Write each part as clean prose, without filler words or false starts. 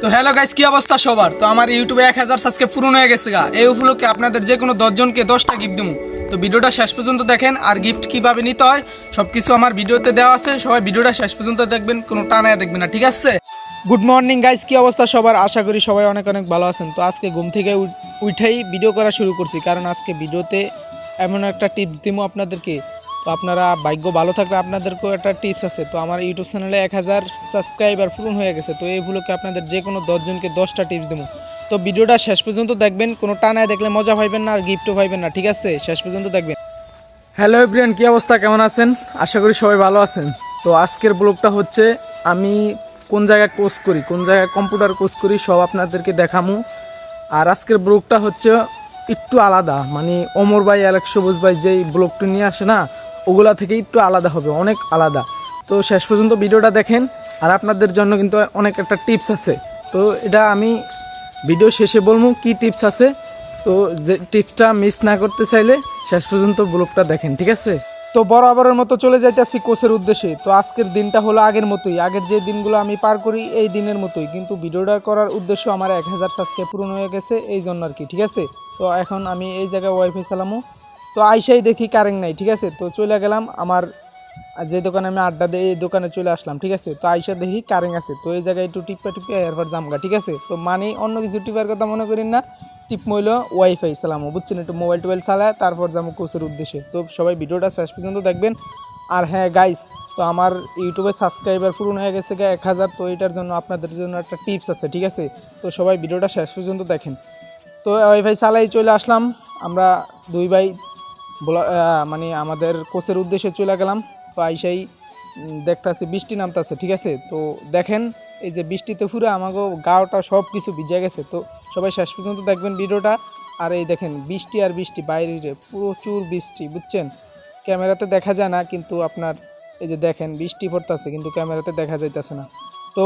তো hello guys, কি অবস্থা সবার? তো আমার ইউটিউবে 1000 সাবস্ক্রাইব পূরণ হয়ে গেছে গা। এই উপলক্ষে আপনাদের যে কোনো 10 জনকে 10টা গিফট দেবো। তো ভিডিওটা শেষ পর্যন্ত দেখেন, আর গিফট কিভাবে নিতে হয় সবকিছু আমার ভিডিওতে দেওয়া আছে। সবাই ভিডিওটা শেষ পর্যন্ত দেখবেন, কোনো টানায় দেখবেন না, ঠিক আছে? গুড মর্নিং গাইস, কি অবস্থা সবার? আশা করি সবাই অনেক অনেক ভালো আছেন। তো আজকে ঘুম থেকে উঠেই ভিডিও করা শুরু করছি, কারণ আজকে ভিডিওতে এমন একটা টিপস দিব আপনাদেরকে। তো আপনারা ভাগ্য ভালো থাকলে আপনাদেরকেও একটা টিপস আছে। তো আমার ইউটিউব চ্যানেলে 1000 সাবস্ক্রাইবার পূরণ হয়ে গেছে। তো এই উপলক্ষে আপনাদের যে কোনো 10 জনকে 10টা টিপস দেবো। তো ভিডিওটা শেষ পর্যন্ত দেখবেন, কোনো টানায় দেখলে মজা পাইবেন না আর গিফটও পাইবেন না, ঠিক আছে? শেষ পর্যন্ত দেখবেন। হ্যালো এভরিওয়ান, কি অবস্থা, কেমন আছেন? আশা করি সবাই ভালো আছেন। তো আজকের ব্লগটা হচ্ছে আমি কোন জায়গায় কোর্স করি, কোন জায়গায় কম্পিউটার কোর্স করি সব আপনাদেরকে দেখামু। আর আজকের ব্লগটা হচ্ছে একটু আলাদা, মানে ওমর ভাই, অ্যালেক্স সবুজ ভাই যেই ব্লগটি নিয়ে আসে না, ওগুলা থেকে একটু আলাদা হবে, অনেক আলাদা। তো শেষ পর্যন্ত ভিডিওটা দেখেন, আর আপনাদের জন্য কিন্তু অনেক একটা টিপস আছে। তো এটা আমি ভিডিও শেষে বলবো কি টিপস আছে। তো যে টিপসটা মিস না করতে চাইলে শেষ পর্যন্ত ব্লগটা দেখেন, ঠিক আছে? তো বরাবরের মতো চলে যাইতেছি কোচের উদ্দেশ্যে। তো আজকের দিনটা হলো আগের মতোই, আগের যে দিনগুলো আমি পার করি এই দিনের মতোই, কিন্তু ভিডিওটা করার উদ্দেশ্য আমার 1000 সাবস্ক্রাইব পূরণ হয়ে গেছে এই জন্য আর কি, ঠিক আছে? তো এখন আমি এই জায়গায় ওয়াইফাই চালামো। তো আইসাই দেখি কারেন্ট নাই, ঠিক আছে? তো চলে গেলাম আমার যে দোকানে আমি আড্ডা দিই, এই দোকানে চলে আসলাম, ঠিক আছে? তো আইসা দেখি কারেন্ট আছে। তো এই জায়গায় একটু টিপা টিপে এরপর জামগা, ঠিক আছে? তো মানে অন্য কিছু টিপার কথা মনে করেন না, টিপ মইল ওয়াইফাই চালামো, বুঝছেন? একটু মোবাইল টোবাইল চালায় তারপর যাবো কোচের উদ্দেশ্যে। তো সবাই ভিডিওটা শেষ পর্যন্ত দেখবেন। আর হ্যাঁ গাইস, তো আমার ইউটিউবে সাবস্ক্রাইবার পূরণ হয়ে গেছে 1000। তো এটার জন্য আপনাদের জন্য একটা টিপস আছে, ঠিক আছে? তো সবাই ভিডিওটা শেষ পর্যন্ত দেখেন। তো ওয়াইফাই চালাই চলে আসলাম আমরা দুই ভাই, মানে আমাদের কোচের উদ্দেশ্যে চলে গেলাম। তো আইসাই দেখতেছি বৃষ্টি নামতেছে, ঠিক আছে? তো দেখেন এই যে বৃষ্টিতে পুরো আমাকে গাওটা সব কিছু ভিজে গেছে। তো সবাই শেষ পর্যন্ত দেখবেন ভিডিওটা। আর এই দেখেন বৃষ্টি আর বৃষ্টি, বাইরে প্রচুর বৃষ্টি, বুঝছেন? ক্যামেরাতে দেখা যায় না, কিন্তু আপনার এই যে দেখেন বৃষ্টি পড়তেছে, কিন্তু ক্যামেরাতে দেখা যাইতেছে না। তো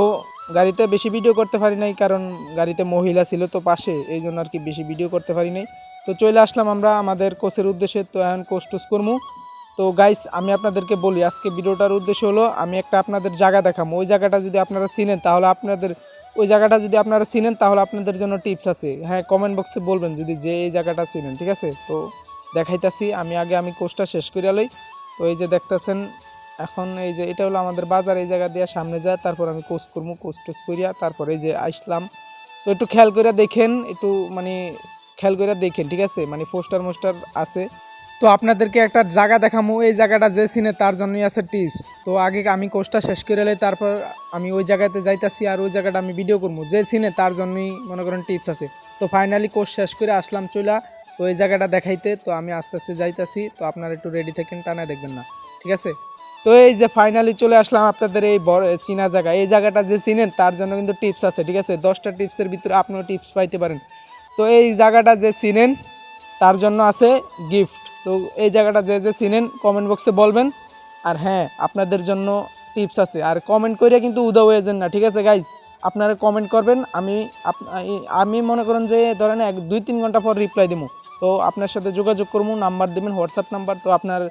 গাড়িতে বেশি ভিডিও করতে পারি নাই, কারণ গাড়িতে মহিলা ছিল তো পাশে, এই জন্য আর কি বেশি ভিডিও করতে পারি নাই। তো চলে আসলাম আমরা আমাদের কোচের উদ্দেশ্যে। তো এখন কোচ টোচ করবো। তো গাইস, আমি আপনাদেরকে বলি আজকে ভিডিওটার উদ্দেশ্য হলো আমি একটা আপনাদের জায়গা দেখাবো। ওই জায়গাটা যদি আপনারা চিনেন তাহলে আপনাদের জন্য টিপস আছে। হ্যাঁ, কমেন্ট বক্সে বলবেন যদি যে এই জায়গাটা চিনেন, ঠিক আছে? তো দেখাইতাছি আমি কোচটা শেষ করে লই। তো এই যে দেখতেছেন এখন এই যে এটা হলো আমাদের বাজার, এই জায়গা দিয়ে সামনে যায়, তারপর আমি কোচ করবো, কোচ টোচ করিয়া তারপরে এই যে আসলাম। তো একটু খেয়াল করে দেখেন, একটু মানে খেয়াল করে দেখেন, ঠিক আছে? মানে পোস্টার মোস্টার আছে। তো আপনাদেরকে একটা জায়গা দেখামু, এই জায়গাটা যে চিনে তার জন্যই আছে টিপস। তো আগে আমি কোর্সটা শেষ করে এলাই, তারপর আমি ওই জায়গাতে যাইতাছি, আর ওই জায়গাটা আমি ভিডিও করবো, যে চিনে তার জন্যই মনে করেন টিপস আছে। তো ফাইনালি কোর্স শেষ করে আসলাম চইলা। তো এই জায়গাটা দেখাইতে তো আমি আস্তে আস্তে যাইতাছি। তো আপনারা একটু রেডি থাকেন, টানায় দেখবেন না, ঠিক আছে? তো এই যে ফাইনালি চলে আসলাম আপনাদের এই বড় চিনা জায়গা। এই জায়গাটা যে চিনেন তার জন্য কিন্তু টিপস আছে, ঠিক আছে? 10টা টিপসের ভিতরে আপনিও টিপস পাইতে পারেন। তো এই জায়গাটা যে চিনেন তার জন্য আছে গিফট। তো এই জায়গাটা যে যে চিনেন কমেন্ট বক্সে বলবেন। আর হ্যাঁ, আপনাদের জন্য টিপস আছে। আর কমেন্ট করে কিন্তু উদাও হয়ে যান না, ঠিক আছে গাইজ? আপনারা কমেন্ট করবেন, আমি মনে করেন যে ধরেন 2-3 ঘন্টা পর রিপ্লাই দেবো। তো আপনার সাথে যোগাযোগ করবো, নাম্বার দেবেন, হোয়াটসঅ্যাপ নাম্বার। তো আপনার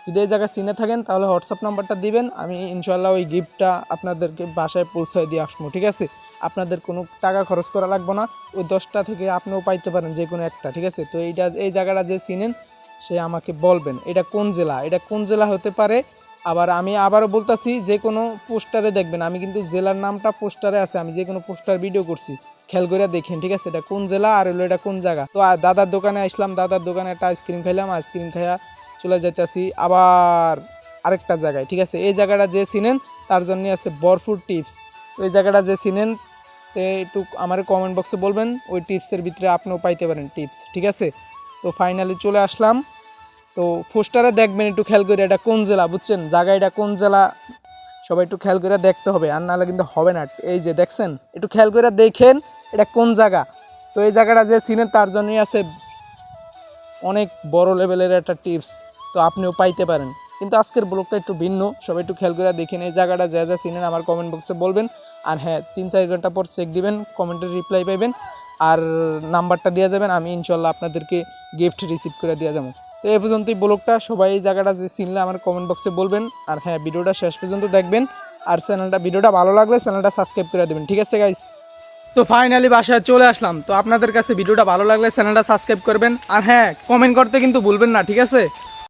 যদি এই জায়গায় চিনে থাকেন তাহলে হোয়াটসঅ্যাপ নাম্বারটা দিবেন, আমি ইনশাল্লাহ ওই গিফটটা আপনাদেরকে বাসায় পৌঁছায় দিয়ে আসবো, ঠিক আছে? আপনাদের কোনো টাকা খরচ করা লাগবে না। ওই 10টা থেকে আপনিও পাইতে পারেন যে কোনো একটা, ঠিক আছে? তো এই জায়গাটা যে চিনেন সে আমাকে বলবেন এটা কোন জেলা হতে পারে। আবার আমি আবারও বলতাছি, যে কোনো পোস্টারে দেখবেন, আমি কিন্তু জেলার নামটা পোস্টারে আছে, আমি যে কোনো পোস্টার ভিডিও করছি, খেয়াল করে দেখেন, ঠিক আছে? এটা কোন জেলা আর হলো এটা কোন জায়গা। তো দাদার দোকানে আসলাম, দাদার দোকানে একটা আইসক্রিম খাইলাম, আইসক্রিম খাইয়া চলে যাইতেছি আবার আরেকটা জায়গায়, ঠিক আছে? এই জায়গাটা যে চিনেন তার জন্য আছে ভরপুর টিপস। তো এই জায়গাটা যে চিনেন তো একটু আমার কমেন্ট বক্সে বলবেন, ওই টিপসের ভিতরে আপনিও পাইতে পারেন টিপস, ঠিক আছে? তো ফাইনালি চলে আসলাম। তো পোস্টারে দেখবেন একটু খেয়াল করে এটা কোন জেলা, বুঝছেন? জায়গা এটা কোন জেলা সবাই একটু খেয়াল করে দেখতে হবে, আর নাহলে কিন্তু হবে না। এই যে দেখছেন, একটু খেয়াল করে দেখেন এটা কোন জায়গা। তো এই জায়গাটা যে চিনেন তার জন্যই আছে অনেক বড় লেভেলের একটা টিপস। তো আপনিও পাইতে পারেন, কিন্তু আজকের ব্লগটা একটু ভিন্ন, সবাই একটু খেয়াল করে দেখেন। এই জায়গাটা যা যা চিনেন আমার কমেন্ট বক্সে বলবেন। আর হ্যাঁ, 3-4 ঘন্টা পর চেক দিবেন, কমেন্টের রিপ্লাই পাইবেন, আর নাম্বারটা দিয়ে যাবেন, আমি ইনশাল্লাহ আপনাদেরকে গিফট রিসিভ করে দিয়ে যাবো। তো এই পর্যন্তই ব্লগটা, সবাই এই জায়গাটা যে চিনলে আমার কমেন্ট বক্সে বলবেন। আর হ্যাঁ, ভিডিওটা শেষ পর্যন্ত দেখবেন, আর ভিডিওটা ভালো লাগলে চ্যানেলটা সাবস্ক্রাইব করে দেবেন, ঠিক আছে গাইস? তো ফাইনালি বাসায় চলে আসলাম। তো আপনাদের কাছে ভিডিওটা ভালো লাগলে চ্যানেলটা সাবস্ক্রাইব করবেন, আর হ্যাঁ কমেন্ট করতে কিন্তু ভুলবেন না, ঠিক আছে।